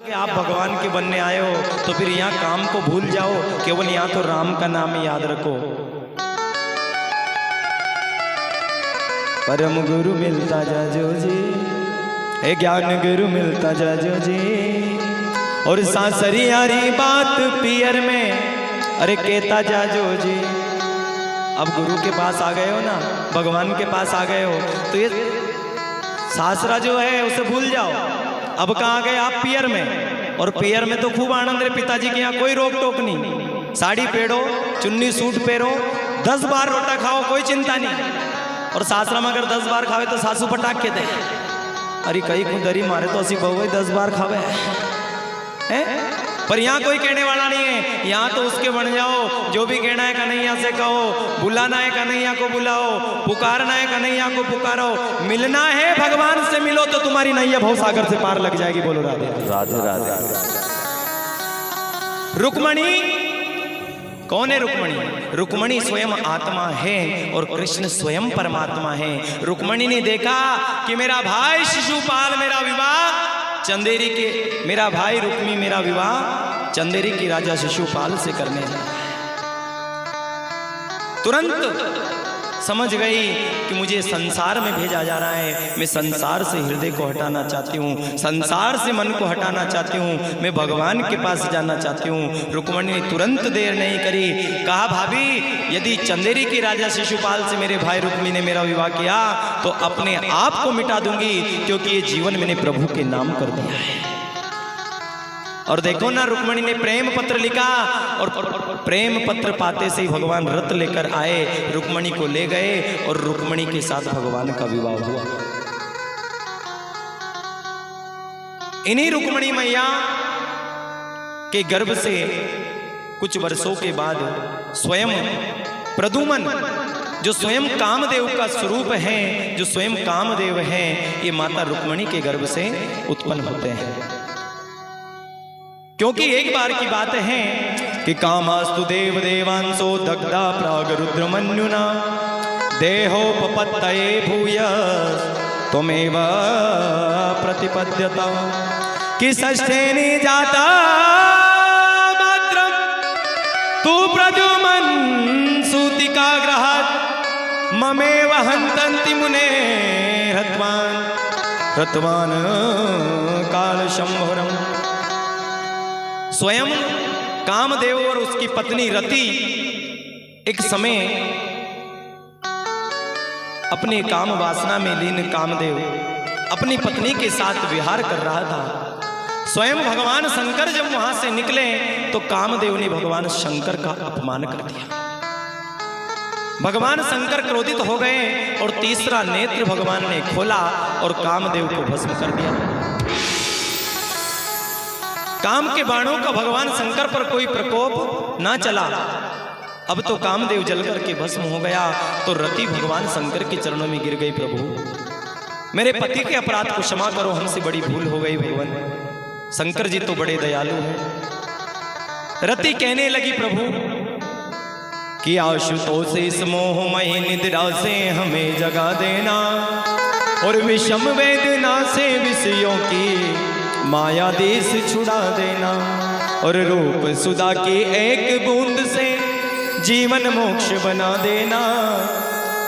कि आप भगवान के बनने आए हो तो फिर यहाँ काम को भूल जाओ, केवल यहाँ तो राम का नाम याद रखो। परम गुरु मिलता जाजो जी, हे ज्ञान गुरु मिलता जाजो जी, और सांसरियारी बात पियर में अरे कहता जाजो जी। अब गुरु के पास आ गए हो ना, भगवान के पास आ गए हो, तो ये सासरा जो है उसे भूल जाओ। अब कहाँ गए आप? पियर में। और पियर में तो खूब आनंद है, पिताजी के यहाँ कोई रोक टोक नहीं। साड़ी पहनो, चुन्नी सूट पहनो, 10 बार रोटा खाओ, कोई चिंता नहीं। और सासरा में अगर 10 बार खावे तो सासू पटाख के दे, अरे कहीं कुदरी मारे तो असी बहु 10 बार खावे है। पर यहाँ कोई कहने वाला नहीं है, यहाँ तो उसके बन जाओ। जो भी कहना है कन्हैया से कहो, बुलाना है कन्हैया को बुलाओ, पुकारना है कन्हैया को पुकारो, मिलना है भगवान से मिलो तो तुम्हारी नैया भवसागर से पार लग जाएगी। बोलो राधे राधे राधे। रुक्मणी कौन है? रुक्मणी, रुक्मणी स्वयं आत्मा है और कृष्ण स्वयं परमात्मा है। रुक्मणी ने देखा कि मेरा भाई शिशुपाल मेरा विवाह चंदेरी के, मेरा भाई रुक्मी मेरा विवाह चंदेरी की राजा शिशुपाल से करने जा, तुरंत समझ गई कि मुझे संसार में भेजा जा रहा है। मैं संसार से हृदय को हटाना चाहती हूँ, संसार से मन को हटाना चाहती हूँ, मैं भगवान के पास जाना चाहती हूँ। रुक्मणी ने तुरंत देर नहीं करी, कहा भाभी यदि चंदेरी की राजा शिशुपाल से मेरे भाई रुक्मी ने मेरा विवाह किया तो अपने आप को मिटा दूंगी, क्योंकि ये जीवन मैंने प्रभु के नाम कर दिया है। और देखो ना, रुक्मणी ने प्रेम पत्र लिखा और प्रेम पत्र पाते से ही भगवान रथ लेकर आए, रुक्मणी को ले गए और रुक्मणी के साथ भगवान का विवाह हुआ। इन्हीं रुक्मणी मैया के गर्भ से कुछ वर्षों के बाद स्वयं प्रद्युम्न जो स्वयं कामदेव का स्वरूप है, जो स्वयं कामदेव है, ये माता रुक्मणी के गर्भ से उत्पन्न होते हैं। क्योंकि एक बार की बात है कि कामास्तु देव देवांसो दग्धा प्राग रुद्रमन्युना देहोपपत्तये भूयस् त्वमेव प्रतिपद्यता कि षष्ठेनि जाता मात्रं तु प्रद्युम्न सूतिका गृहात् ममेव हन्तन्ति मुने हत्वान् कालशंभुरम्। स्वयं कामदेव और उसकी पत्नी रति एक समय अपने काम वासना में लीन कामदेव अपनी पत्नी के साथ विहार कर रहा था। स्वयं भगवान शंकर जब वहां से निकले तो कामदेव ने भगवान शंकर का अपमान कर दिया। भगवान शंकर क्रोधित हो गए और तीसरा नेत्र भगवान ने खोला और कामदेव को भस्म कर दिया। काम के बाणों का भगवान शंकर पर कोई प्रकोप ना चला। अब तो कामदेव जल करके भस्म हो गया तो रति भगवान शंकर के चरणों में गिर गई, प्रभु मेरे पति के अपराध को क्षमा करो, हमसे बड़ी भूल हो गई भगवान। शंकर जी तो बड़े दयालु हैं। रति कहने लगी, प्रभु कि आशुतोष इस मोहमयी निद्रा से हमें जगा देना और विषम वेदना से विषयों की माया देश छुड़ा देना और रूप सुधा की एक बूंद से जीवन मोक्ष बना देना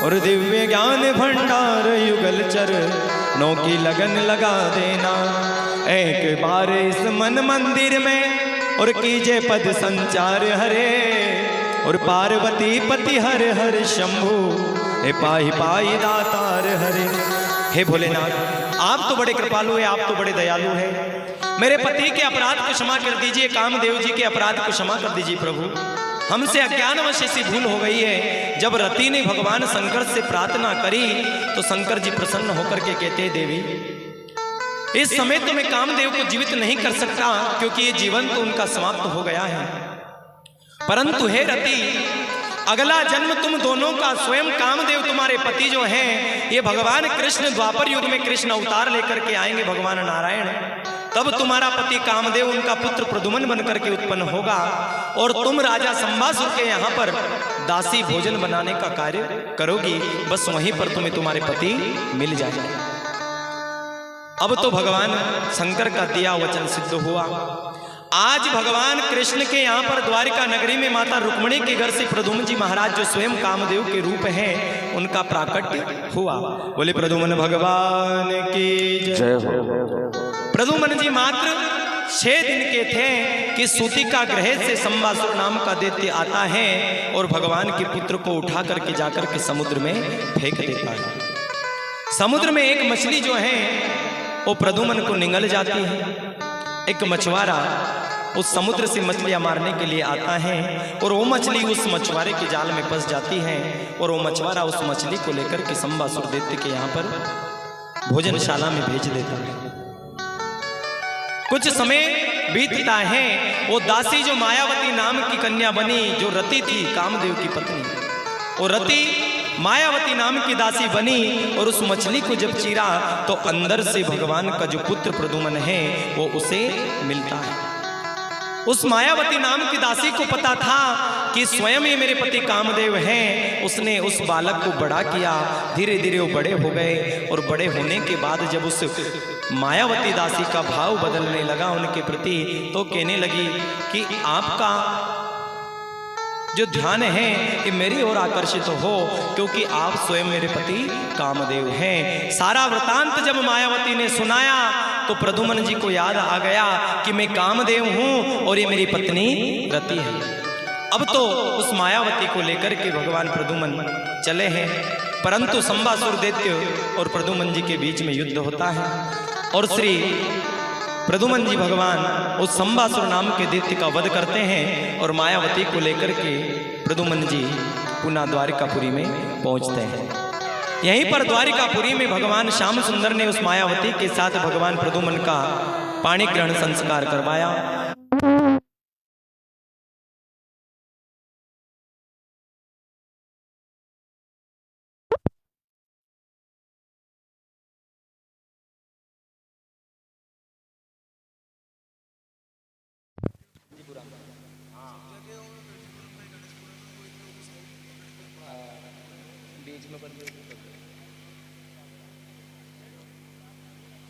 और दिव्य ज्ञान भंडार युगल चरणों की लगन लगा देना। एक बार इस मन मंदिर में और कीजिए पद संचार हरे और पार्वती पति हर हर शंभु हे पाहि पाहि दातार हरे। हे भोलेनाथ, आप तो बड़े कृपालु है, आप तो बड़े दयालु है। मेरे पति के अपराध को क्षमा कर दीजिए, कामदेव जी के अपराध को क्षमा कर दीजिए प्रभु। हमसे अज्ञानवश ऐसी भूल हो गई है। जब रति ने भगवान शंकर से प्रार्थना करी तो शंकर जी प्रसन्न होकर के कहते हैं, देवी इस समय तो मैं कामदेव को जीवित नहीं कर सकता क्योंकि ये जीवन तो उनका समाप्त हो गया है, परंतु हे रति अगला जन्म तुम दोनों का स्वयं कामदेव तुम्हारे पति जो हैं ये भगवान कृष्ण द्वापर युग में कृष्ण अवतार लेकर के आएंगे भगवान नारायण, तब तुम्हारा पति कामदेव उनका पुत्र प्रद्युम्न बनकर के उत्पन्न होगा और तुम राजा संबासुर के यहाँ पर दासी भोजन बनाने का कार्य करोगी। बस वहीं पर तुम्हें तुम्हारे पति मिल जाएंगे। अब तो भगवान शंकर का दिया वचन सिद्ध हुआ। आज भगवान कृष्ण के यहाँ पर द्वारिका नगरी में माता रुक्मिणी के घर से प्रद्युम्न जी महाराज जो स्वयं कामदेव के रूप हैं उनका प्राकट्य हुआ। बोले प्रद्युम्न भगवान की जय हो। प्रद्युम्न जी मात्र 6 दिन के थे कि सूतिका ग्रह से संबासुर नाम का दैत्य आता है और भगवान के पुत्र को उठा करके जाकर के समुद्र में फेंक देता है। समुद्र में एक मछली जो है वो प्रद्युम्न को निगल जाती है। एक मछुआरा उस समुद्र से मछलियां मारने के लिए आता है और वो मछली उस मछुआरे के जाल में फंस जाती है और वो मछुआरा उस मछली को लेकर के संबासुर दैत्य के यहाँ पर भोजनशाला में भेज देता है। कुछ समय बीतता है, वो दासी जो मायावती नाम की कन्या बनी, जो रति थी कामदेव की पत्नी, वो रति मायावती नाम की दासी बनी और उस मछली को जब चीरा तो अंदर से भगवान का जो पुत्र प्रद्युम्न है वो उसे मिलता है। उस मायावती नाम की दासी को पता था कि स्वयं ही मेरे पति कामदेव हैं। उसने उस बालक को बड़ा किया, धीरे धीरे वो बड़े हो गए और बड़े होने के बाद जब उस मायावती दासी का भाव बदलने लगा उनके प्रति, तो कहने लगी कि आपका जो ध्यान है कि मेरी ओर आकर्षित हो, क्योंकि आप स्वयं मेरे पति कामदेव हैं। सारा वृतांत जब मायावती ने सुनाया तो प्रद्युम्न जी को याद आ गया कि मैं कामदेव हूं और ये मेरी पत्नी रति है। अब तो उस मायावती को लेकर के भगवान प्रद्युम्न चले हैं, परंतु संबासुर दैत्य और प्रद्युम्न जी के बीच में युद्ध होता है और श्री प्रद्युम्न जी भगवान उस संबासुर नाम के दैत्य का वध करते हैं और मायावती को लेकर के प्रद्युम्न जी पुनः द्वारिकापुरी में पहुंचते हैं। यहीं पर द्वारिकापुरी में भगवान श्याम सुंदर ने उस मायावती के साथ भगवान प्रद्युम्न का पाणी ग्रहण संस्कार करवाया।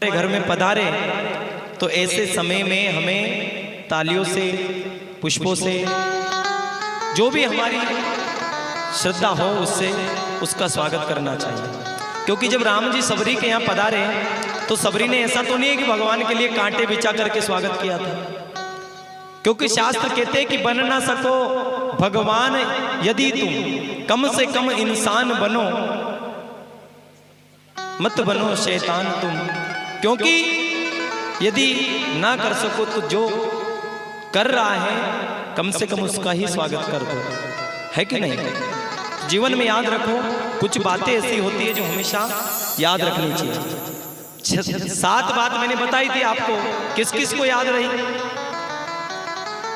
घर में पधारे तो ऐसे समय में हमें तालियों से, पुष्पों से, जो भी हमारी श्रद्धा हो उससे उसका स्वागत करना चाहिए। क्योंकि जब राम जी सबरी के यहाँ पधारे तो सबरी ने ऐसा तो नहीं है कि भगवान के लिए कांटे बिछा करके स्वागत किया था, क्योंकि शास्त्र कहते हैं कि बन ना सको भगवान यदि तुम कम से कम इंसान बनो, मत बनो शैतान तुम। क्योंकि यदि ना कर सको तो जो कर रहा है कम से कम उसका ही स्वागत कर दो, है कि नहीं? जीवन में याद रखो, कुछ बातें ऐसी होती है जो हमेशा याद रखनी चाहिए। 7 बात मैंने बताई थी आपको, किस किस को याद रही?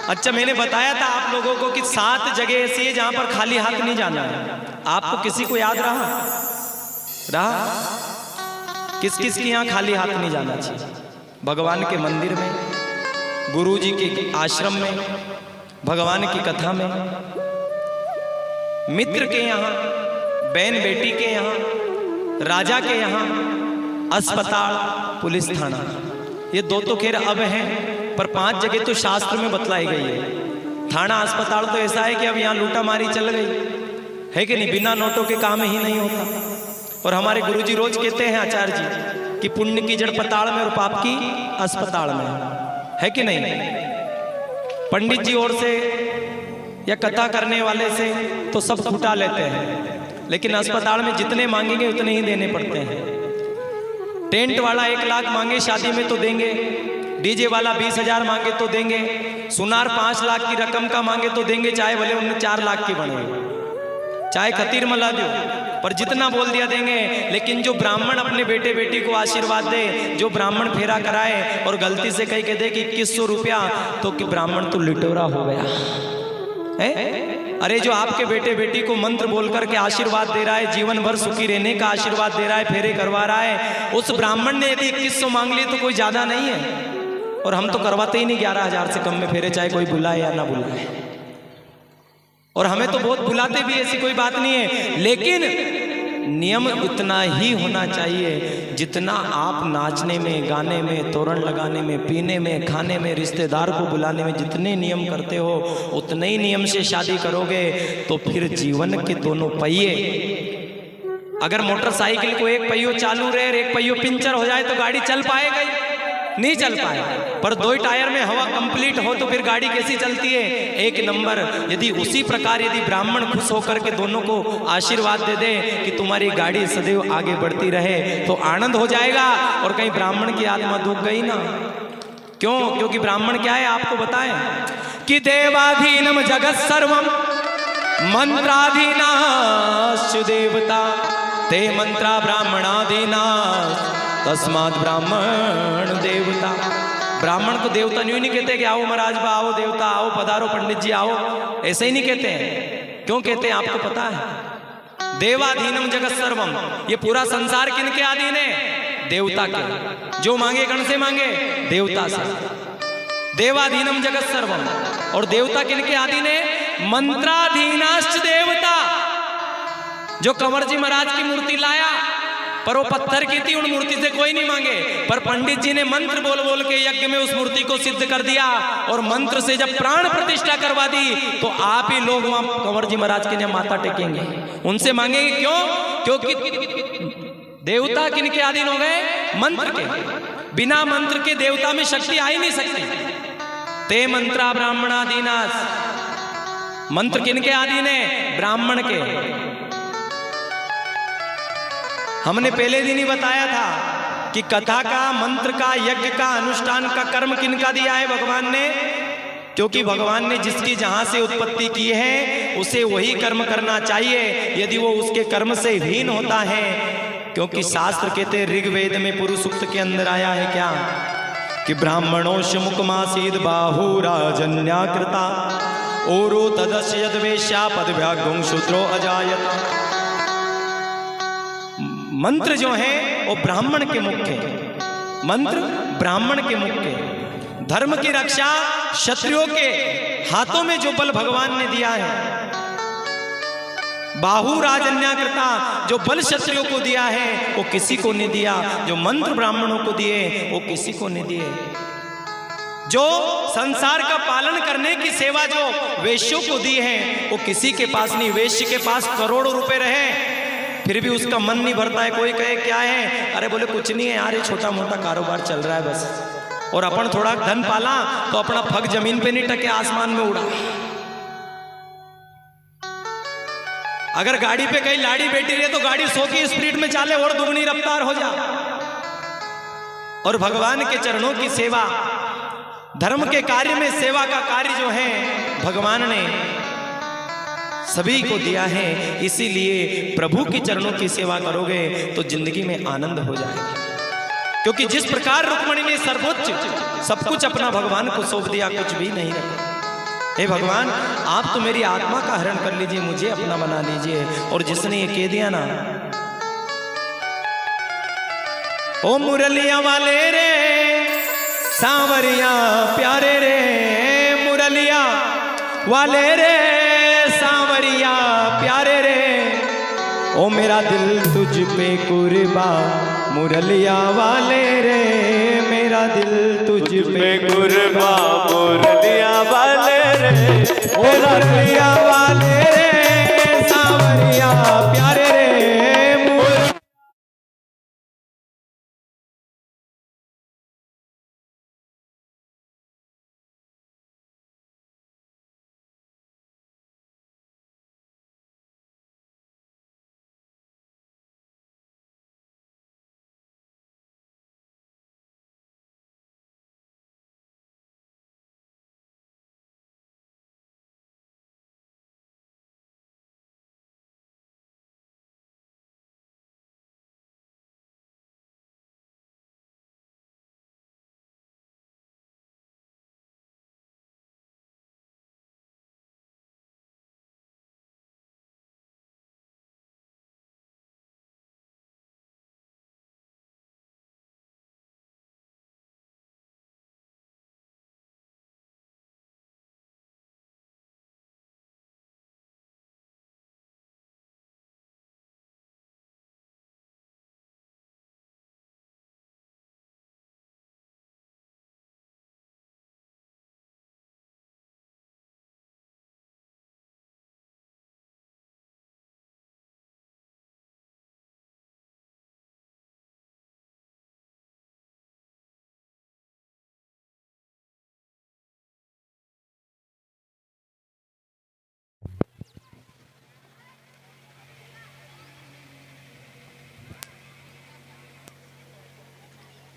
अच्छा, मैंने बताया था आप लोगों को कि 7 जगह ऐसी है जहां पर खाली हाथ नहीं जाना है। आपको किसी को याद रहा? किस किस के यहाँ खाली हाथ नहीं जाना चाहिए? भगवान के मंदिर में, गुरु जी के आश्रम में, भगवान की कथा में, मित्र के यहाँ, बहन बेटी के यहाँ, राजा के यहाँ, अस्पताल, पुलिस थाना। ये 2 तो खैर अब हैं, पर 5 जगह तो शास्त्र में बतलाई गई है। थाना अस्पताल तो ऐसा है कि अब यहाँ लूटा मारी चल गई है कि नहीं, बिना नोटों के काम ही नहीं होता। और हमारे गुरुजी रोज कहते हैं आचार्य जी कि पुण्य की जड़ पताल में और पाप की अस्पताल में, है कि नहीं? पंडित जी और से या कथा करने वाले से तो सब छुटा लेते हैं, लेकिन अस्पताल में जितने मांगेंगे उतने ही देने पड़ते हैं। टेंट वाला 1 लाख मांगे शादी में तो देंगे, डीजे वाला 20,000 मांगे तो देंगे, सुनार 5 लाख की रकम का मांगे तो देंगे, चाहे भले उनमें 4 लाख की बने, चाहे खतीर मला दो, पर जितना बोल दिया देंगे। लेकिन जो ब्राह्मण अपने बेटे बेटी को आशीर्वाद दे, जो ब्राह्मण फेरा कराए और गलती से कहीं कह दे कि 2100 रुपया, तो कि ब्राह्मण तो लिटोरा हो गया है। अरे जो आपके बेटे बेटी को मंत्र बोल करके आशीर्वाद दे रहा है, जीवन भर सुखी रहने का आशीर्वाद दे रहा है, फेरे करवा रहा है, उस ब्राह्मण ने यदि 2100 मांग लिए तो कोई ज्यादा नहीं है। और हम तो करवाते ही नहीं 11,000 से कम में फेरे, चाहे कोई बुलाए या ना बुलाए। और हमें तो बहुत बुलाते भी, ऐसी कोई बात नहीं है। लेकिन नियम इतना ही होना चाहिए जितना आप नाचने में, गाने में, तोरण लगाने में, पीने में, खाने में, रिश्तेदार को बुलाने में जितने नियम करते हो उतने ही नियम से शादी करोगे तो फिर जीवन के दोनों पहिए, अगर मोटरसाइकिल को एक पहियों चालू रहे और एक पहियों पंचर हो जाए तो गाड़ी चल पाएगा ही नहीं, चल पाए। पर दो ही टायर में हवा कंप्लीट हो तो फिर गाड़ी कैसी चलती है, एक नंबर। यदि उसी प्रकार यदि ब्राह्मण खुश होकर के दोनों को आशीर्वाद दे दे कि तुम्हारी गाड़ी सदैव आगे बढ़ती रहे तो आनंद हो जाएगा। और कहीं ब्राह्मण की आत्मा दुख गई ना, क्यों? क्योंकि ब्राह्मण क्या है आपको बताएं कि देवाधीनम जगत सर्वम मंत्राधीनाश्च देवता ते मंत्रा ब्राह्मणाधीना तस्मात् ब्राह्मण देवता। ब्राह्मण को देवता यूं नहीं कहते कि आओ महाराज बा, आओ देवता, आओ पधारो पंडित जी आओ, ऐसे ही नहीं कहते हैं। क्यों कहते हैं आपको पता है? देवाधीनम जगत सर्वम, ये पूरा संसार किनके अधीन है? देवता के। जो मांगे कण से मांगे? देवता से। देवाधीनम जगत सर्वम, और देवता किनके अधीन है? मंत्राधीनाश्च देवता। जो कंवर जी महाराज की मूर्ति लाया पर वो पत्थर की थी, उन मूर्ति से कोई नहीं मांगे, पर पंडित जी ने मंत्र बोल बोल के यज्ञ में उस मूर्ति को सिद्ध कर दिया और मंत्र से जब प्राण प्रतिष्ठा करवा दी तो आप ही लोग वहां कंवर जी महाराज के लिए माथा टेकेंगे, उनसे मांगेंगे। क्यों? क्योंकि देवता किनके अधीन हो गए? मंत्र के। बिना मंत्र के देवता में शक्ति आ ही नहीं सकती। ते मंत्रा ब्राह्मणाधीनास, मंत्र किनके अधीन है? ब्राह्मण के। हमने पहले दिन ही बताया था कि कथा का, मंत्र का, यज्ञ का, अनुष्ठान का कर्म किनका दिया है? भगवान ने। क्योंकि भगवान ने जिसकी जहां से उत्पत्ति की है उसे वही कर्म करना चाहिए यदि वो उसके कर्म से हीन होता है। क्योंकि शास्त्र कहते हैं, ऋग्वेद में पुरुष सूक्त के अंदर आया है क्या कि ब्राह्मणोश मुखमासीद बाहुराजन्याकृता ओरो तदस्य यद्वेश्या पदव्यागुं शूद्रो अजायता। मंत्र जो है वो ब्राह्मण के मुख है, मंत्र ब्राह्मण के मुख है। धर्म की रक्षा क्षत्रियों के हाथों में जो बल भगवान ने दिया है, बाहुराजन्याकृता, जो बल क्षत्रियों को दिया है वो किसी को नहीं दिया। जो मंत्र ब्राह्मणों को दिए वो किसी को नहीं दिए। जो संसार का पालन करने की सेवा जो वेश्यों को दी है वो किसी के पास नहीं। वेश्य के पास करोड़ों रुपए रहे फिर भी उसका मन नहीं भरता है। कोई कहे क्या है, अरे बोले कुछ नहीं है यार, ये छोटा मोटा कारोबार चल रहा है बस। और अपन थोड़ा धन पाला तो अपना फग जमीन पे नहीं टके, आसमान में उड़ा। अगर गाड़ी पे कहीं लाड़ी बैठी रहे तो गाड़ी 100 की स्पीड में चाले और दुगनी रफ्तार हो जा। और भगवान के चरणों की सेवा, धर्म के कार्य में सेवा का कार्य जो है भगवान ने सभी को दिया है। इसीलिए प्रभु के चरणों की सेवा करोगे तो जिंदगी में आनंद हो जाएगा। क्योंकि जिस प्रकार रुक्मणी ने सर्वोच्च सब कुछ अपना भगवान को सौंप दिया, कुछ भी नहीं रखा। हे भगवान, आप तो मेरी आत्मा का हरण कर लीजिए, मुझे अपना बना लीजिए। और जिसने ये कह दिया ना, ओ मुरलिया वाले रे सांवरिया प्यारे रे, मुरलिया वाले रे सांवरिया प्यारे रे, ओ मेरा दिल तुझ पे कुर्बा मुरलिया वाले रे, मेरा दिल तुझ पे कुर्बा मुरलिया वाले रे, ओ मुरलिया वाले रे सांवरिया प्यारे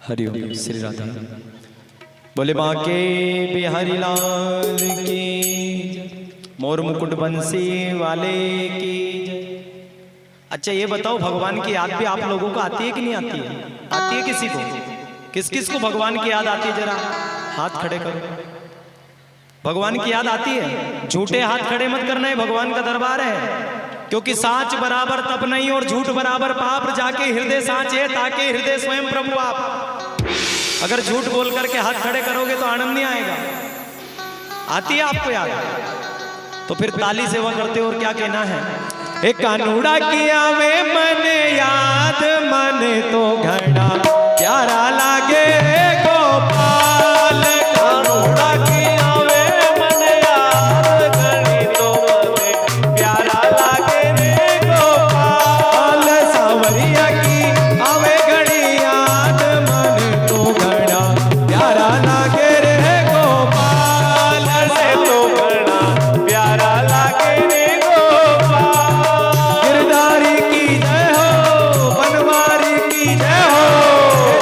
हरिओम श्री राधा। बोले बांके बिहारी लाल की जय, मोर मुकुट बंसी वाले की जय। अच्छा ये बताओ, भगवान की याद भी आप लोगों को आती है कि नहीं आती है? आती है किसी को? किस किस को भगवान की याद आती है? जरा हाथ खड़े करो। भगवान की याद आती है? झूठे हाथ खड़े मत करना है, भगवान का दरबार है। क्योंकि साच बराबर तप नहीं और झूठ बराबर पाप, जाके हृदय साचे ताके हृदय स्वयं प्रभु आप। अगर झूठ बोल करके हाथ खड़े करोगे तो आनंद नहीं आएगा। आती है आपको याद? तो फिर ताली सेवा करते हो। और क्या कहना है? एक कानूड़ा किया में मन याद, मन तो घड़ा प्यारा लागे गोपाल। कानूड़ा किया में मन याद, घड़ी तो प्यारा लागे रे गोपाल। सावरिया की आवे घड़ी याद, मन तो घड़ा प्यारा लागे रे गोपाल। से तो घड़ा प्यारा लागे रे गोपाल। गिरधारी की जय हो, बनवारी की जय हो,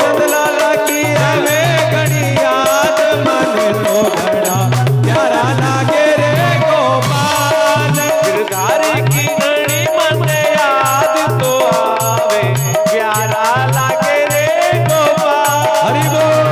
नंदलाला की आवे घड़ी याद, मन तो घड़ा प्यारा लागे रे गोपाल। गिरधारी की घड़ी मन याद तो आवे प्यारा लागे रे गोपाल। हरि बोल।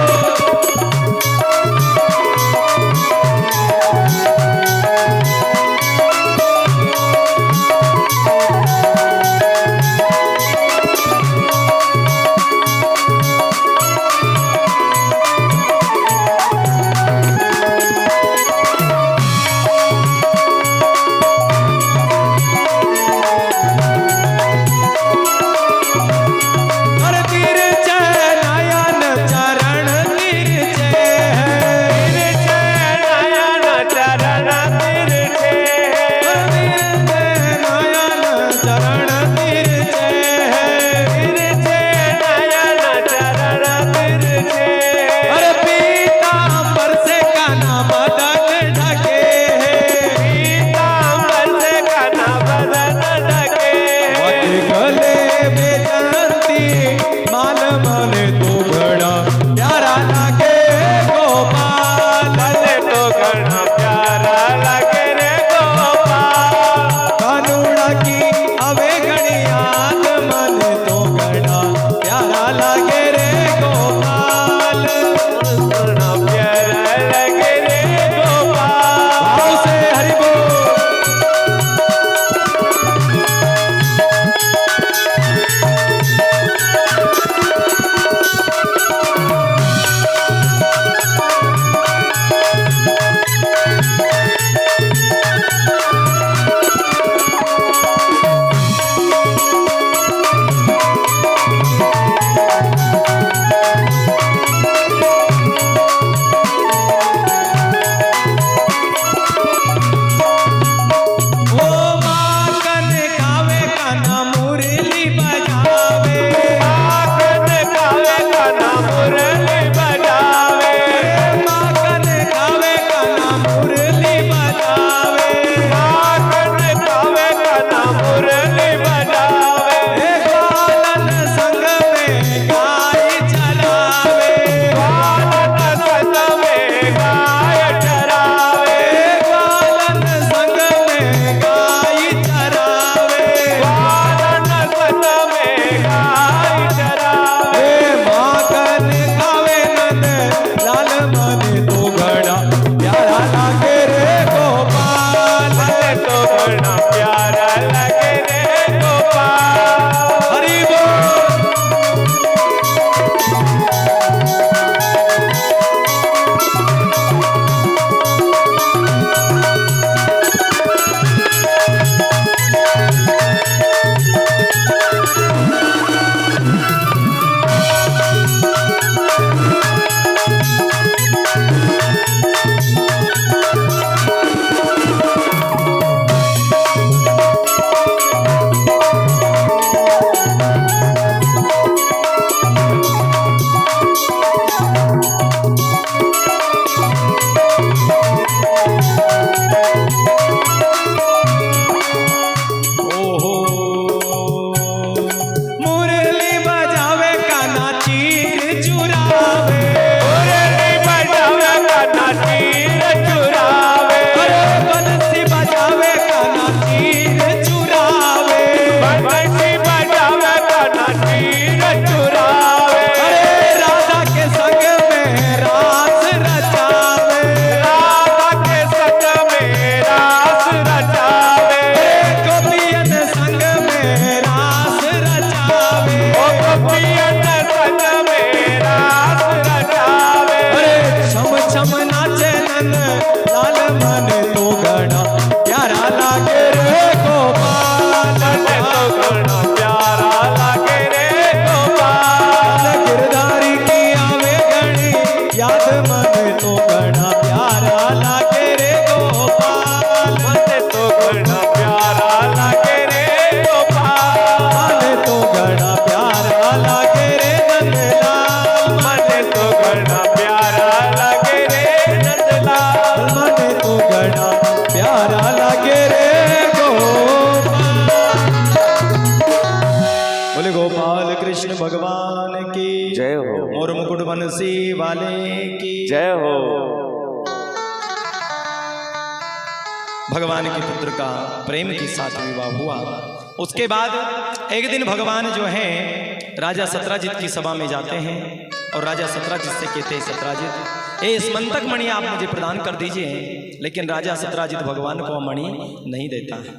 हर तिरछे नयन चरण तिरछे है, तिरछे नयन चरण तिरछे है, नयन चरण तिरछे है, तिरछे नयन चरण तिरछे। अरे पीतांबर से कान्हा बदन ढके है, पीतांबर से कान्हा बदन ढके। गले में माल माने तो घड़ा प्यारा लागे गोपाल। गले तो घड़ा प्यारा लागे रे गोपाल। कानूड़ा की अवे घड़ी याद, मन तो घड़ा प्यारा लागे रे गोपाल। घड़ा प्यारा लागे रे गोपाल। भाव से हरि बोल। बंसी वाले की जय हो। भगवान के पुत्र का प्रेम के साथ विवाह हुआ। उसके बाद एक दिन भगवान जो है राजा सत्राजित की सभा में जाते हैं और राजा सत्राजित से कहते हैं, सत्राजित ये स्मंतक मणि आप मुझे प्रदान कर दीजिए। लेकिन राजा सत्राजित भगवान को मणि नहीं देता है।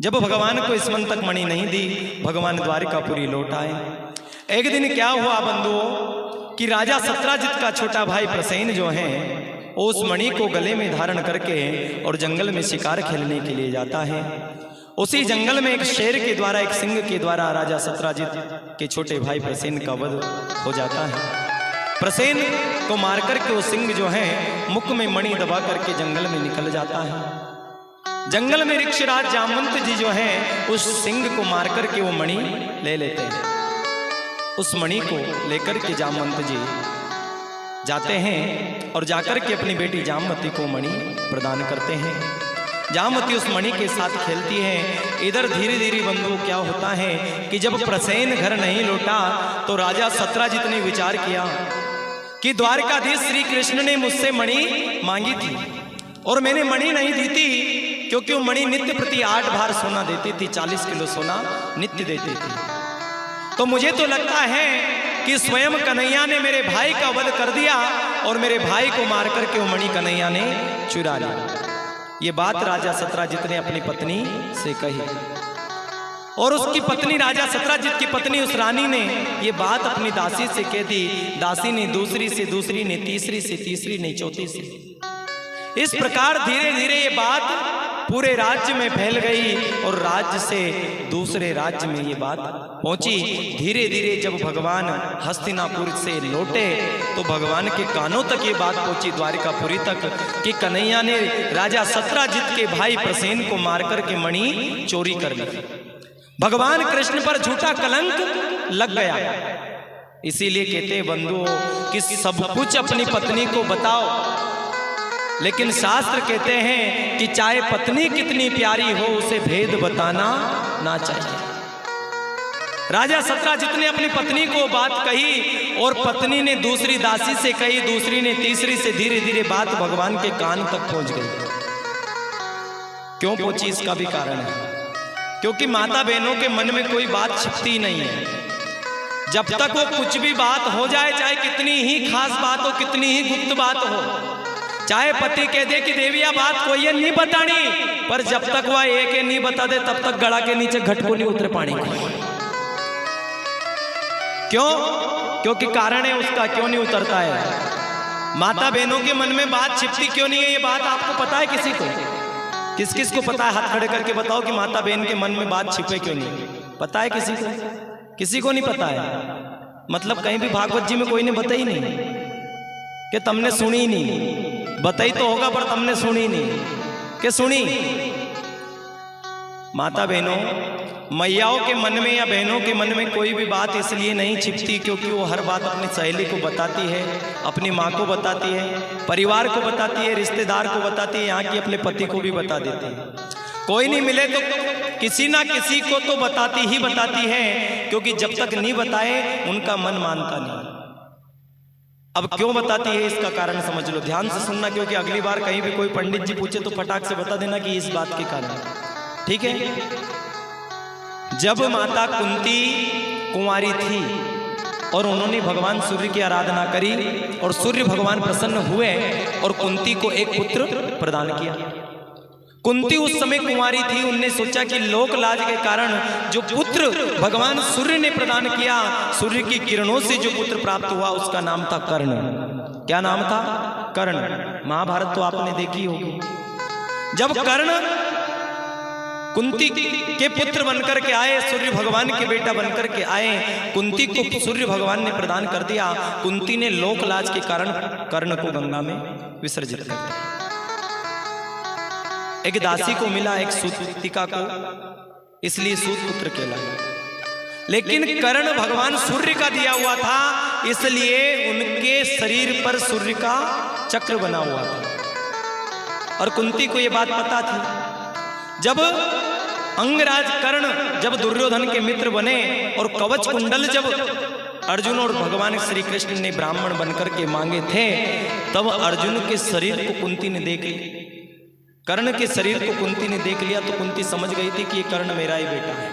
जब भगवान को स्मंतक मणि नहीं दी, भगवान द्वारिकापुरी लौट आए। एक दिन क्या हुआ बंधुओं कि राजा सत्राजित का छोटा भाई प्रसेन जो है उस मणि को गले में धारण करके और जंगल में शिकार खेलने के लिए जाता है। उसी जंगल में एक शेर के द्वारा, एक सिंह के द्वारा राजा सत्राजित के छोटे भाई प्रसेन का वध हो जाता है। प्रसेन को मार करके वो सिंह जो है मुख में मणि दबा करके जंगल में निकल जाता है। जंगल में ऋक्षराज जामवंत जी जो है उस सिंह को मार करके वो मणि ले लेते हैं। उस मणि को लेकर के जामवंत जी जाते हैं और जाकर के अपनी बेटी जामवती को मणि प्रदान करते हैं। जामवती उस मणि के साथ खेलती है। इधर धीरे धीरे बंधु क्या होता है कि जब प्रसेन घर नहीं लौटा तो राजा सत्राजित ने विचार किया कि द्वारकाधीश श्री कृष्ण ने मुझसे मणि मांगी थी और मैंने मणि नहीं दी थी, क्योंकि वो मणि नित्य प्रति 8 भार सोना देती थी, 40 किलो सोना नित्य देती थी। तो मुझे तो लगता है कि स्वयं कन्हैया ने मेरे भाई का वध कर दिया और मेरे भाई को मार करके वो मणि कन्हैया ने चुरा लिया। ये बात राजा सत्राजित ने अपनी पत्नी से कही और उसकी पत्नी, राजा सत्राजित की पत्नी उस रानी ने ये बात अपनी दासी से कह दी। दासी ने दूसरी से दूसरी ने तीसरी से तीसरी ने चौथी से। इस प्रकार धीरे धीरे ये बात पूरे राज्य में फैल गई और राज्य से दूसरे राज्य में ये बात पहुंची। धीरे धीरे जब भगवान हस्तिनापुर से लौटे तो भगवान के कानों तक ये बात पहुंची, द्वारिकापुरी तक, कि कन्हैया ने राजा सत्राजित के भाई प्रसेन को मार करके मणि चोरी कर ली। भगवान कृष्ण पर झूठा कलंक लग गया। इसीलिए कहते बंधुओं कि सब कुछ अपनी पत्नी को बताओ, लेकिन शास्त्र कहते हैं कि चाहे पत्नी कितनी प्यारी हो उसे भेद बताना ना चाहिए। राजा सत्राजित ने अपनी पत्नी को बात कही और पत्नी ने दूसरी दासी से कही, दूसरी ने तीसरी से। धीरे धीरे बात भगवान के कान तक पहुंच गई। क्यों पहुंची इसका भी कारण है, क्योंकि माता बहनों के मन में कोई बात छिपती नहीं है। जब तक वो कुछ भी बात हो जाए, चाहे कितनी ही खास बात हो, कितनी ही गुप्त बात हो, चाहे पति कह दे कि देविया बात कोई है नहीं बतानी, पर जब तक वह एक नहीं बता दे तब तक गड़ा के नीचे घट को नहीं उतरे पानी को। क्यों? क्योंकि कारण है उसका, क्यों नहीं उतरता है। माता बहनों के मन में बात छिपती क्यों नहीं है, ये बात आपको पता है? किसी को, किस किस को पता है? हाथ खड़े करके बताओ कि माता बहन के मन में बात छिपे क्यों नहीं, पता है किसी को? किसी को नहीं पता है। मतलब कहीं भी भागवत जी में कोई ने बताई नहीं कि तुमने सुनी नहीं। बताई तो होगा पर तुमने सुनी नहीं कि सुनी। माता बहनों, मैयाओं के मन में या बहनों के मन में कोई भी बात इसलिए नहीं छिपती क्योंकि वो हर बात अपनी सहेली को बताती है, अपनी माँ को बताती है, परिवार को बताती है, रिश्तेदार को बताती है, यहाँ की अपने पति को भी बता देती है। कोई नहीं मिले तो किसी ना किसी को तो बताती ही बताती है, क्योंकि जब तक नहीं बताए उनका मन मानता नहीं। अब क्यों बताती है इसका कारण समझ लो, ध्यान से सुनना, क्योंकि अगली बार कहीं भी कोई पंडित जी पूछे तो फटाक से बता देना कि इस बात के कारण। ठीक है? जब माता कुंती कुंवारी थी और उन्होंने भगवान सूर्य की आराधना करी और सूर्य भगवान प्रसन्न हुए और कुंती को एक पुत्र प्रदान किया। कुंती उस समय कुंवारी थी, उनने सोचा कि लोक लाज के कारण जो पुत्र भगवान सूर्य ने प्रदान किया, सूर्य की किरणों से जो पुत्र प्राप्त हुआ उसका नाम था कर्ण। क्या नाम था? कर्ण। महाभारत तो आपने देखी होगी। जब कर्ण कुंती के पुत्र बनकर के आए, सूर्य भगवान के बेटा बनकर के आए, कुंती को सूर्य भगवान ने प्रदान कर दिया। कुंती ने लोक लाज के कारण कर्ण को गंगा में विसर्जित कर दिया। एक दासी को मिला, एक सूतिका को, इसलिए सूत पुत्र कहलाया। लेकिन कर्ण भगवान सूर्य का दिया हुआ था, इसलिए उनके शरीर पर सूर्य का चक्र बना हुआ था और कुंती को यह बात पता थी। जब अंगराज कर्ण जब दुर्योधन के मित्र बने और कवच कुंडल जब अर्जुन और भगवान श्री कृष्ण ने ब्राह्मण बनकर के मांगे थे, तब अर्जुन के शरीर को कुंती ने देख लिया, कर्ण के शरीर को कुंती ने देख लिया तो कुंती समझ गई थी कि ये कर्ण मेरा ही बेटा है,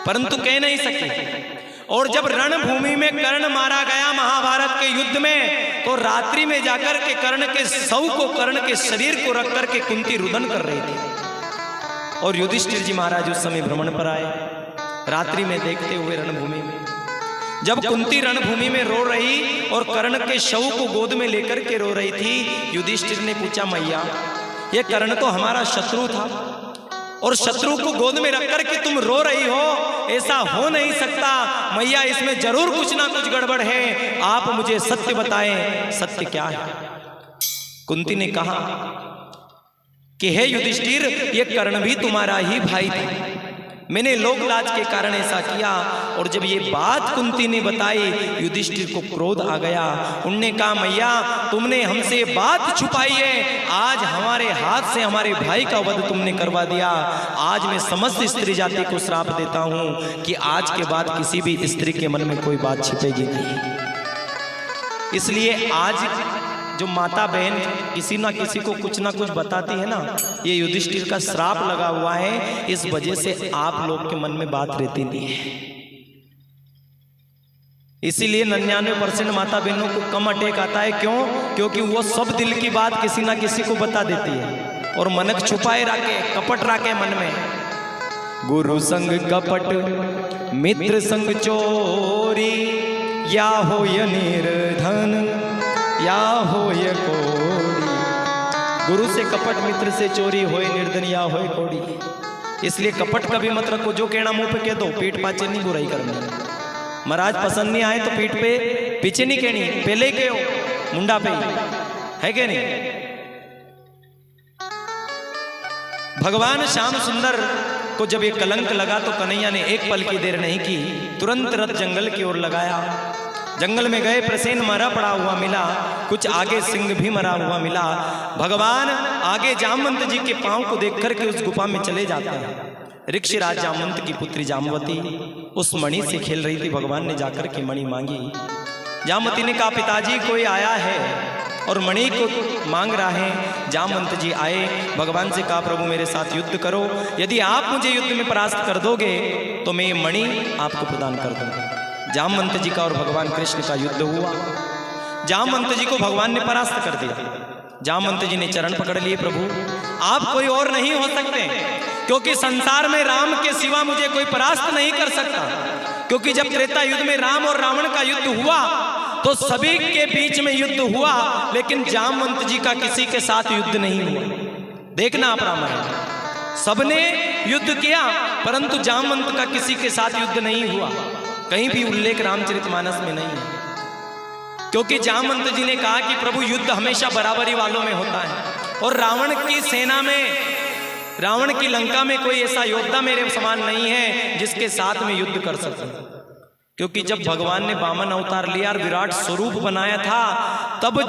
परंतु कह नहीं सकती। और जब रणभूमि में कर्ण मारा गया महाभारत के युद्ध में, तो रात्रि में जाकर के कर्ण के शव को, कर्ण के शरीर को रख करके कुंती रुदन कर रही थी। और युधिष्ठिर जी महाराज उस समय भ्रमण पर आए, रात्रि में देखते हुए रणभूमि में। जब कुंती रणभूमि में रो रही और कर्ण के शव को गोद में लेकर के रो रही थी, युधिष्ठिर ने पूछा, मैया ये कर्ण तो हमारा शत्रु था, और शत्रु को गोद में रख करके तुम रो रही हो, ऐसा हो नहीं सकता मैया, इसमें जरूर कुछ ना कुछ गड़बड़ है, आप मुझे सत्य बताएं, सत्य क्या है। कुंती ने कहा कि हे युधिष्ठिर, ये कर्ण भी तुम्हारा ही भाई था, मैंने लोक लाज के कारण ऐसा किया। और जब ये बात कुंती ने बताई, युधिष्ठिर को क्रोध आ गया। उनने कहा, मैया तुमने हमसे बात छुपाई है, आज हमारे हाथ से हमारे भाई का वध तुमने करवा दिया। आज मैं समस्त स्त्री जाति को श्राप देता हूं कि आज के बाद किसी भी स्त्री के मन में कोई बात छिपेगी नहीं। इसलिए आज जो माता बहन किसी ना किसी को कुछ ना कुछ बताती है ना, ये युधिष्ठिर का श्राप लगा हुआ है, इस वजह से आप लोग के मन में बात रहती नहीं है। इसीलिए 99% माता बहनों को कम अटैक आता है। क्यों? क्योंकि वो सब दिल की बात किसी ना किसी को बता देती है और मनक छुपाए रखे, कपट रखे मन में। गुरु संग कपट, मित्र संग चोरी, या हो य निर्धन या हो ये कोड़ी। गुरु से कपट, मित्र से चोरी, होए निर्धन या होए कोड़ी। इसलिए कपट कभी मत रखो, जो कहना मुंह पे कह दो, पीठ पाचे नहीं बुराई करनी। महाराज पसंद नहीं आए तो पीठ पे पीछे नहीं कहनी, पहले ही कहो, मुंडा पे है क्या नहीं। भगवान श्याम सुंदर को जब ये कलंक लगा तो कन्हैया ने एक पल की देर नहीं की, तुरंत रथ जंगल की ओर लगाया। जंगल में गए, प्रसेन मरा पड़ा हुआ मिला, कुछ आगे सिंह भी मरा हुआ मिला। भगवान आगे जामवंत जी के पांव को देख करके उस गुफा में चले जाते हैं। ऋक्षराज जामवंत की पुत्री जामवती उस मणि से खेल रही थी। भगवान ने जाकर के मणि मांगी। जामवती ने कहा, पिताजी कोई आया है और मणि को मांग रहा है। जामवंत जी आए, भगवान से कहा, प्रभु मेरे साथ युद्ध करो, यदि आप मुझे युद्ध में परास्त कर दोगे तो मैं ये मणि आपको प्रदान कर दूंगा। जामवंत जी का और भगवान कृष्ण का युद्ध हुआ। जामवंत जी को भगवान ने परास्त कर दिया। जामवंत जी ने चरण पकड़ लिए, प्रभु आप कोई और नहीं हो सकते, क्योंकि संसार में राम के सिवा मुझे कोई परास्त नहीं कर सकता। क्योंकि जब त्रेता युद्ध में राम और रावण का युद्ध हुआ तो सभी के बीच में युद्ध हुआ, लेकिन जामवंत जी का किसी के साथ युद्ध नहीं हुआ। देखना आप रामायण, सबने युद्ध किया परंतु जामवंत का किसी के साथ युद्ध नहीं हुआ। कहीं भी उल्लेख रामचरितमानस में नहीं है, क्योंकि जामवंत जी ने कहा कि प्रभु युद्ध हमेशा बराबरी वालों में होता है, और रावण की सेना में, रावण की लंका में कोई ऐसा योद्धा मेरे समान नहीं है जिसके साथ में युद्ध कर सके। क्योंकि जब भगवान ने वामन अवतार लिया और विराट स्वरूप बनाया था, तब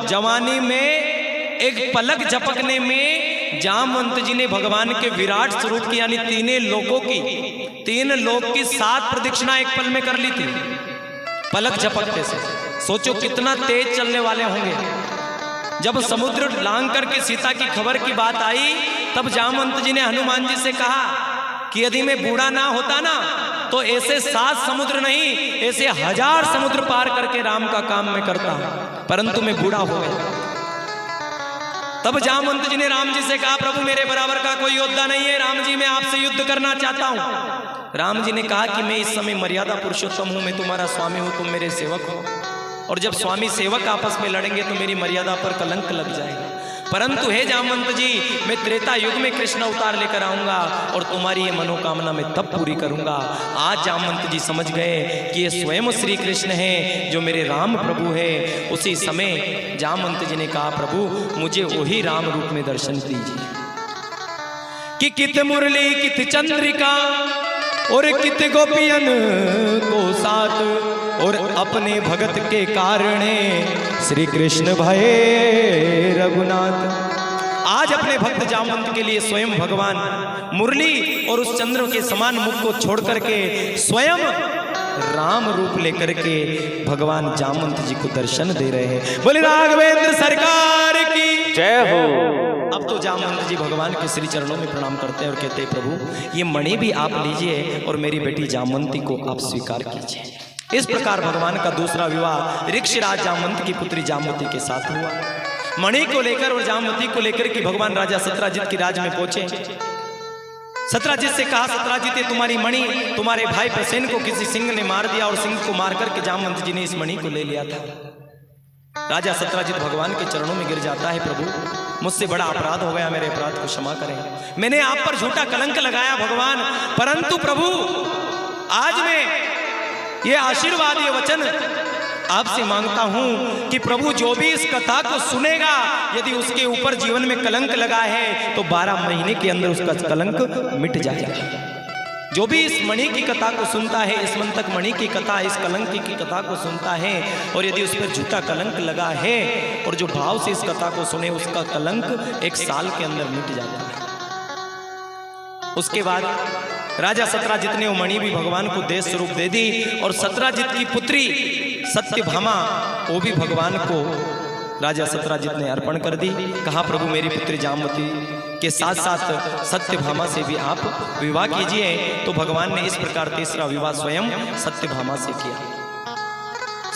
जवानी में एक पलक झपकने में जामवंत जी ने भगवान के विराट स्वरूप की, यानी तीन लोक की 7 प्रदक्षिणा एक पल में कर ली थी, पलक झपकते से। सोचो कितना तेज चलने वाले होंगे। जब समुद्र लांग करके सीता की खबर की बात आई, तब जामवंत जी ने हनुमान जी से कहा कि यदि मैं बूढ़ा ना होता ना तो ऐसे 7 समुद्र नहीं, ऐसे 1000 समुद्र पार करके राम का काम मैं करता, परंतु मैं बूढ़ा हो गया। तब जामवंत जी ने राम जी से कहा, प्रभु मेरे बराबर का कोई योद्धा नहीं है, राम जी मैं आपसे युद्ध करना चाहता हूं। राम जी ने कहा कि मैं इस समय मर्यादा पुरुषोत्तम हूं, मैं तुम्हारा स्वामी हूं, तुम मेरे सेवक हो, और जब स्वामी सेवक आपस में लड़ेंगे तो मेरी मर्यादा पर कलंक लग जाएगा। परंतु हे जामवंत जी, मैं त्रेता युग में कृष्ण अवतार लेकर आऊंगा और तुम्हारी ये मनोकामना मैं तब पूरी करूंगा। आज जामवंत जी समझ गए कि ये स्वयं श्री कृष्ण है जो मेरे राम प्रभु है। उसी समय जामवंत जी ने कहा, प्रभु मुझे वही राम रूप में दर्शन दीजिए। कि कित मुरली कित चंद्रिका और कित गोपियन को साथ, और अपने भगत के कारणे श्री कृष्ण भये रघुनाथ। आज अपने भक्त जामवंत के लिए स्वयं भगवान मुरली और उस चंद्र के समान मुख को छोड़ करके स्वयं राम रूप लेकर के भगवान जामवंत जी को दर्शन दे रहे हैं। बोले राघवेंद्र सरकार की जय हो। अब तो जामवंत जी भगवान के श्री चरणों में प्रणाम करते हैं और कहते हैं प्रभु ये मणि भी आप लीजिए और मेरी बेटी जामवंती को आप स्वीकार कीजिए। इस प्रकार भगवान का दूसरा विवाह ऋक्षराज जामवंत की पुत्री जामवती के साथ हुआ। मणि को लेकर और जामवती को लेकर के भगवान राजा सत्राजित की राज में पहुंचे। सत्राजित से कहा, सत्राजित ये तुम्हारी मणि तुम्हारे भाई प्रसेन को किसी सिंह ने मार दिया और सिंह को मार करके जामवंत जी ने इस मणि को ले लिया था। राजा सत्राजित भगवान के चरणों में गिर जाता है, प्रभु मुझसे बड़ा अपराध हो गया, मेरे अपराध को क्षमा करें। मैंने आप पर झूठा कलंक लगाया भगवान, परंतु प्रभु आज मैं ये आशीर्वाद ये वचन आपसे मांगता हूं कि प्रभु जो भी इस कथा को सुनेगा यदि उसके ऊपर जीवन में कलंक लगा है तो 12 महीने के अंदर उसका कलंक मिट जाएगा। जो भी इस मणि की कथा को सुनता है, इस मंतक मणि की कथा, इस कलंक की कथा को सुनता है और यदि उस पर झूठा कलंक लगा है और जो भाव से इस कथा को सुने उसका कलंक 1 साल के अंदर मिट जाता है। उसके बाद राजा सत्राजित ने वो मणि भी भगवान को देश स्वरूप दे दी और सत्राजित की पुत्री सत्यभामा वो भी भगवान को राजा सत्राजित ने अर्पण कर दी। कहा प्रभु मेरी पुत्री जामवती के साथ साथ सत्यभामा से भी आप विवाह कीजिए। तो भगवान ने इस प्रकार तीसरा विवाह स्वयं सत्यभामा से किया।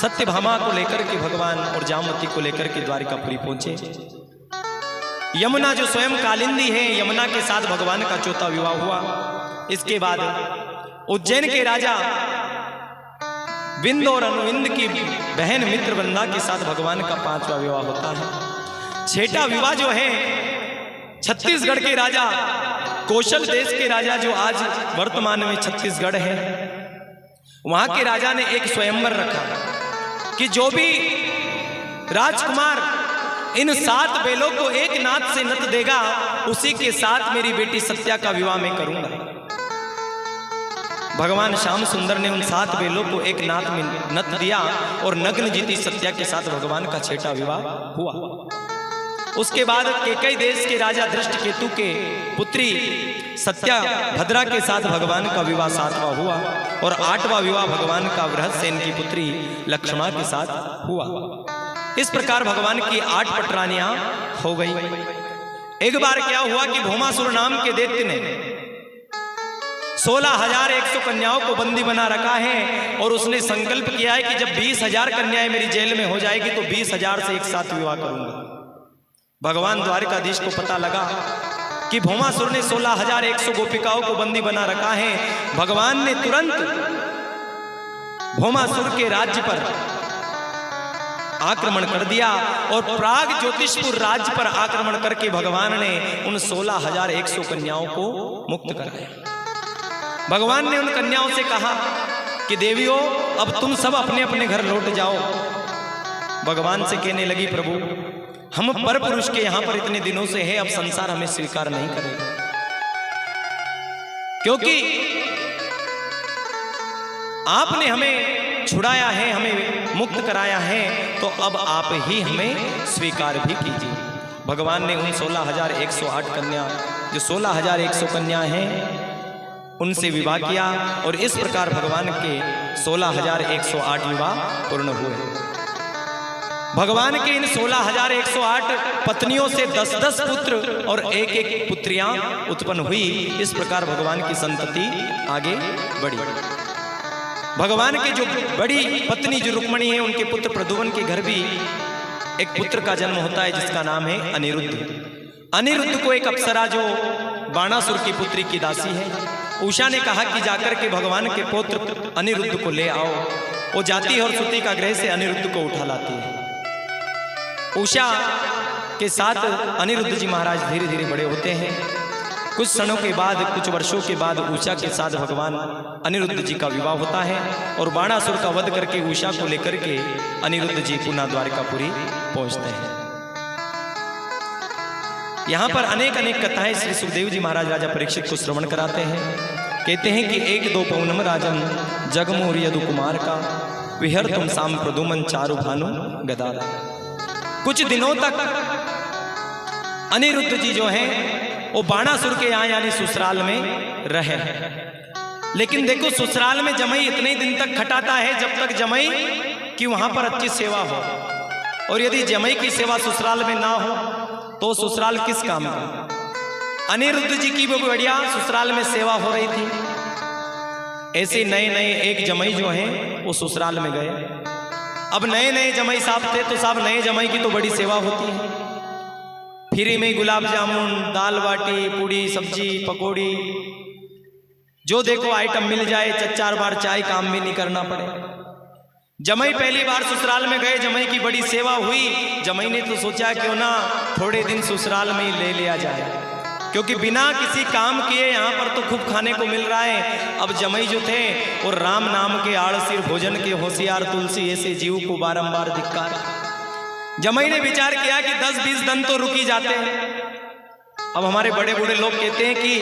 सत्यभामा को लेकर के भगवान और जामवती को लेकर के द्वारिकापुरी पहुंचे। यमुना जो स्वयं कालिंदी है, यमुना के साथ भगवान का चौथा विवाह हुआ। इसके बाद उज्जैन के राजा विंद और अनुविंद की बहन मित्रवंदा के साथ भगवान का 5वां विवाह होता है। 6ठा विवाह जो है छत्तीसगढ़ के राजा कौशल देश के राजा जो आज वर्तमान में छत्तीसगढ़ है, वहां के राजा ने एक स्वयंवर रखा कि जो भी राजकुमार इन 7 बेलों को एक नाथ से नत देगा उसी के साथ मेरी बेटी सत्या का विवाह मैं करूंगा। भगवान श्याम सुंदर ने उन 7 बेलों को एक नाथ में नत दिया और नग्न जीती सत्या के साथ भगवान का 6ठा विवाह हुआ। उसके बाद केकई देश के राजा धृष्टकेतु के पुत्री सत्या भद्रा के साथ भगवान का विवाह 7वां हुआ और 8वां विवाह भगवान का बृहस्सेन की पुत्री लक्ष्मणा के साथ हुआ। इस प्रकार भगवान की 8 पटरानियां हो गई। एक बार क्या हुआ कि भौमासुर नाम के दैत्य ने 16,100 कन्याओं को बंदी बना रखा है और उसने संकल्प किया है कि जब 20,000 कन्याएं मेरी जेल में हो जाएगी तो 20,000 से एक साथ विवाह करूंगा। भगवान द्वारिकाधीश को पता लगा कि भौमासुर ने 16,100 गोपिकाओं को बंदी बना रखा है। भगवान ने तुरंत भौमासुर के राज्य पर आक्रमण कर दिया और प्राग ज्योतिषपुर राज्य पर आक्रमण करके भगवान ने उन 16,100 कन्याओं को मुक्त कराया। भगवान ने उन कन्याओं से कहा कि देवियों अब तुम सब अपने अपने घर लौट जाओ। भगवान से कहने लगी प्रभु हम पर पुरुष के यहां पर इतने दिनों से है, अब संसार हमें स्वीकार नहीं करेगा, क्योंकि आपने हमें छुड़ाया है, हमें मुक्त कराया है, तो अब आप ही हमें स्वीकार भी कीजिए। भगवान ने उन 16,108 कन्या जो 16,100 कन्या हैं उनसे विवाह किया और इस प्रकार भगवान के 16,108 विवाह पूर्ण हुए। भगवान के इन 16,108 पत्नियों से 10-10 पुत्र और 1-1 पुत्रियां उत्पन्न हुई। इस प्रकार भगवान की संतति आगे बढ़ी। भगवान के जो बड़ी पत्नी जो रुक्मणी है उनके पुत्र प्रद्युम्न के घर भी एक पुत्र का जन्म होता है जिसका नाम है अनिरुद्ध। अनिरुद्ध को एक अप्सरा जो बाणासुर की पुत्री की दासी है उषा ने कहा कि जाकर के भगवान के पुत्र अनिरुद्ध को ले आओ। वो जाती है और सूती का गृह से अनिरुद्ध को उठा लाती है। उषा के साथ अनिरुद्ध जी महाराज धीरे धीरे बड़े होते हैं। कुछ क्षणों के बाद, कुछ वर्षों के बाद उषा के साथ भगवान अनिरुद्ध जी का विवाह होता है और बाणासुर का वध करके उषा को लेकर के अनिरुद्ध जी पुनः द्वारिकापुरी पहुंचते हैं। यहाँ पर अनेक अनेक कथाएं श्री सुखदेव जी महाराज राजा परीक्षित को श्रवण कराते हैं। कहते हैं कि 1-2 पौनम राजन जगमोर यदु कुमार का विहर तुम साम प्रदुमन चारु भानु गदा। कुछ दिनों तक अनिरुद्ध जी जो हैं वो बाणासुर के यहाँ यानी ससुराल में रहे। लेकिन देखो ससुराल में जमाई इतने ही दिन तक खटाता है जब तक जमाई की वहां पर अच्छी सेवा हो, और यदि जमाई की सेवा ससुराल में ना हो तो ससुराल किस काम का। अनिरुद्ध जी की भी बढ़िया ससुराल में सेवा हो रही थी। ऐसे नए नए एक जमाई जो हैं वो ससुराल में गए। अब नए नए जमाई साहब थे तो साहब नए जमाई की तो बड़ी सेवा होती है। फ्री में गुलाब जामुन, दाल बाटी, पूड़ी सब्जी, पकौड़ी, जो देखो आइटम मिल जाए, 4 बार चाय, काम भी नहीं करना पड़े। जमाई पहली बार ससुराल में गए, जमाई की बड़ी सेवा हुई। जमाई ने तो सोचा क्यों ना थोड़े दिन ससुराल में ही ले लिया जाए, क्योंकि बिना किसी काम किए यहाँ पर तो खूब खाने को मिल रहा है। अब जमाई जो थे और राम नाम के आड़सी, भोजन के होशियार, तुलसी ऐसे जीव को बारंबार धिक्कार। जमाई ने विचार किया कि 10-20 दिन तो रुकी जाते हैं। अब हमारे बड़े बूढ़े लोग कहते हैं कि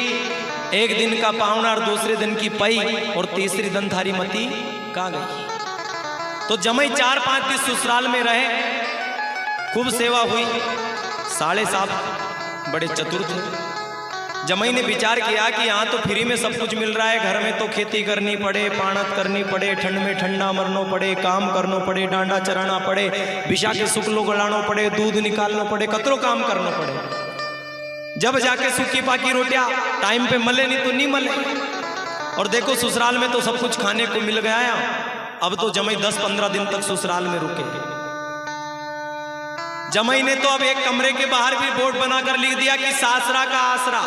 एक दिन का पावना और दूसरे दिन की पई और तीसरी दिन थारी मती कहाँ गई। तो जमाई 4-5 दिन ससुराल में रहे, खूब सेवा हुई। साले साहब बड़े चतुर थे। जमाई ने विचार किया कि यहाँ तो फ्री में सब कुछ मिल रहा है, घर में तो खेती करनी पड़े, पाणत करनी पड़े, ठंड में ठंडा मरनो पड़े, काम करनो पड़े, डांडा चराना पड़े, बिशा के शुक्लो गलानो पड़े, दूध निकालना पड़े, कतरो काम करना पड़े। जब जाके सूखी पाकी रोटियां टाइम पे मले, नहीं तो नहीं मले। और देखो ससुराल में तो सब कुछ खाने को मिल गया है। अब तो जमाई 10-15 दिन तक ससुराल में रुके। जमाई ने तो अब एक कमरे के बाहर भी बोर्ड बनाकर लिख दिया कि सासरा का आसरा।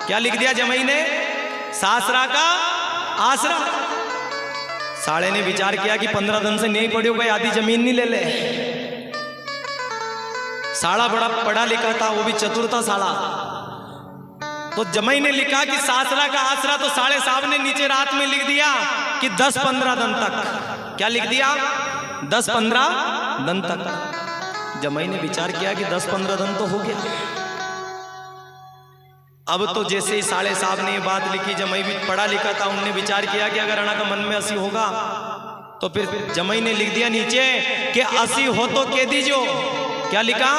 क्या लिख दिया जमाई ने? सासरा का आसरा। साले ने विचार किया कि 15 दिन से नहीं पड़ी हो गई, आधी जमीन नहीं ले ले। साला बड़ा पढ़ा लिखा था, वो भी चतुर था साला। तो जमाई ने लिखा कि सासरा का आसरा, तो साले साहब ने नीचे रात में लिख दिया कि 10-15 दिन तक। क्या लिख दिया? 10-15 दिन तक। जमाई ने विचार किया कि 10-15 दिन तो हो गया। अब तो जैसे ही साले साहब ने ये बात लिखी, जमाई भी पढ़ा लिखा था, उनने विचार किया कि अगर अना का मन में 80 होगा तो फिर जमाई ने लिख दिया नीचे कि 80 हो तो कह दीजो। क्या लिखा?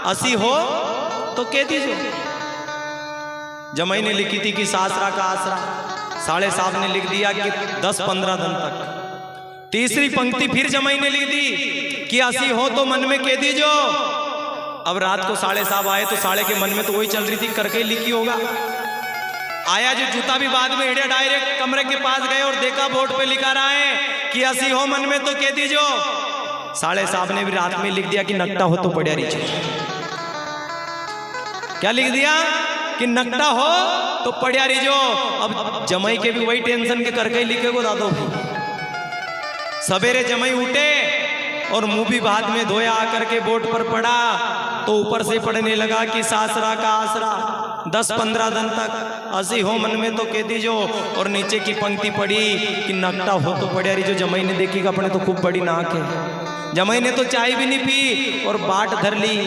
80 हो तो कह दीजो। जमाई ने लिखी थी कि सासरा का आसरा, साले साहब ने लिख दिया कि 10-15 दिन तक। तीसरी पंक्ति फिर जमाई ने लिख दी कि 80 हो तो मन में कह दीजो। अब रात को साले साहब आए तो साले के मन में तो वही चल रही थी, करके लिखी होगा। आया जो जूता भी बाद में हिड़े, डायरेक्ट कमरे के पास गए और देखा बोर्ड पे लिखा रहा है कि 80 हो मन में तो कह दीजो। साले साहब ने भी रात में लिख दिया कि नकटा हो तो पड़िया रीचो। क्या लिख दिया? कि नकटा हो तो पड़िया रीजो। अब जमाई के भी वही टेंशन के करके लिखे को दादो। सवेरे जमाई उठे और मुंह भी बाद में धोया, आकर के बोर्ड पर पढ़ा तो ऊपर से पढ़ने लगा कि सासरा का आसरा 10-15 दिन तक 80 हो मन में तो कह दीजो। और नीचे की पंक्ति पढ़ी कि नकटा हो तो पड़िया रीजो। जमाई ने देखी कि अपने तो खूब बड़ी नाक है। जमाई ने तो चाय भी नहीं पी और बाट धर ली।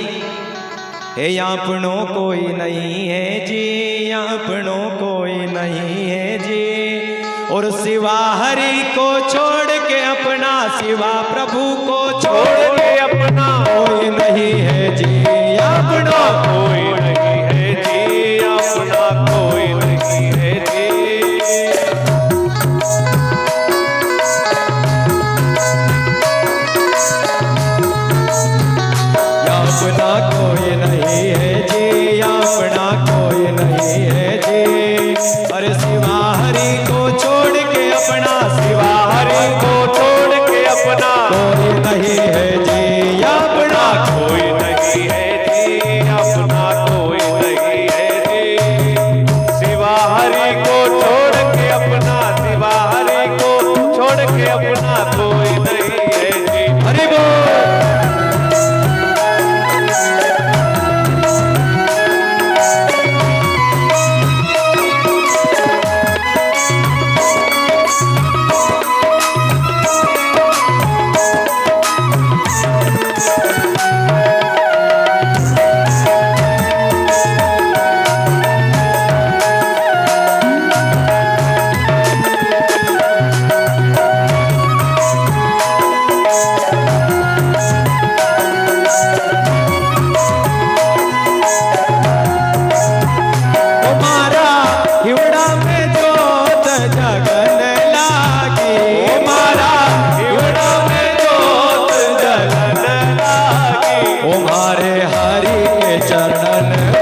हे अपनों कोई नहीं है जी, अपनों कोई नहीं है जी, और सिवा हरि को छोड़ के अपना, सिवा प्रभु को छोड़ के अपना कोई नहीं है जी, अपना कोई नहीं है जी, अपना कोई नहीं है जी। अपना कोई नहीं है जी, अपना कोई नहीं है जी, अरे सिवा हरि को छोड़ के अपना, सिवा हरि को छोड़ के अपना कोई नहीं है जी, अपना कोई नहीं है जी, अपना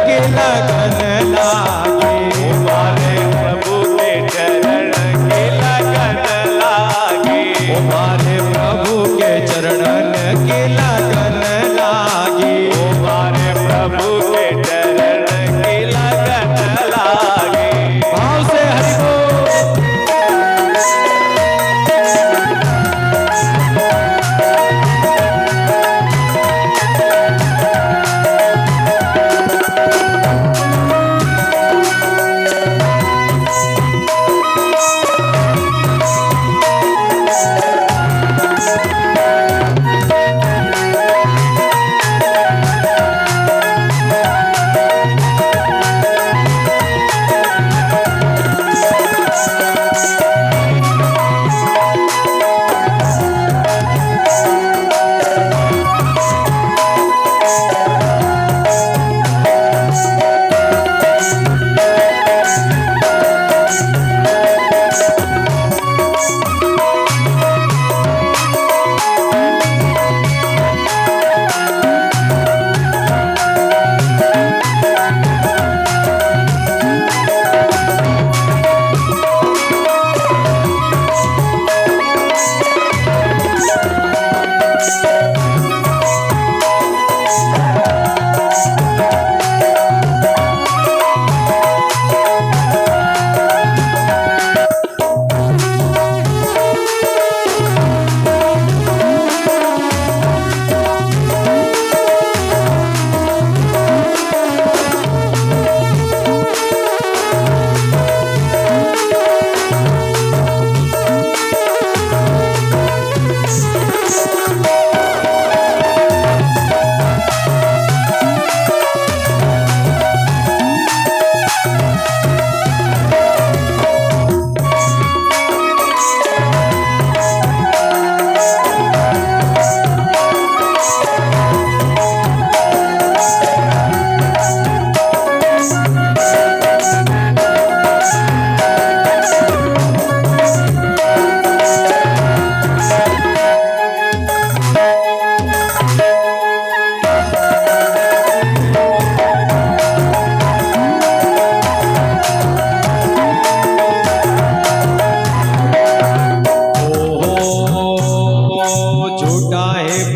की लगन लागी, हमारे प्रभु के चरण की लगन लागी, हमारे प्रभु के चरणन की लगन लागी, हमारे प्रभु के चरण की लगन लागी। भाव से हरि बोल।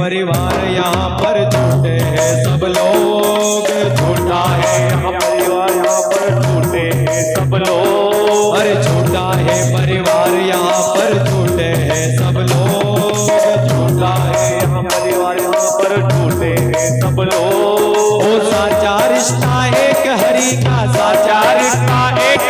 परिवार यहाँ पर झूठे हैं सब लोग, झूठा है यहाँ परिवार, यहाँ पर झूठे हैं सब लोग। अरे झूठा है परिवार यहाँ पर झूठे हैं सब लोग, झूठा है यहाँ परिवार, यहाँ पर झूठे हैं सब लोग। वो साचा रिश्ता एक हरि का, साचा रिश्ता एक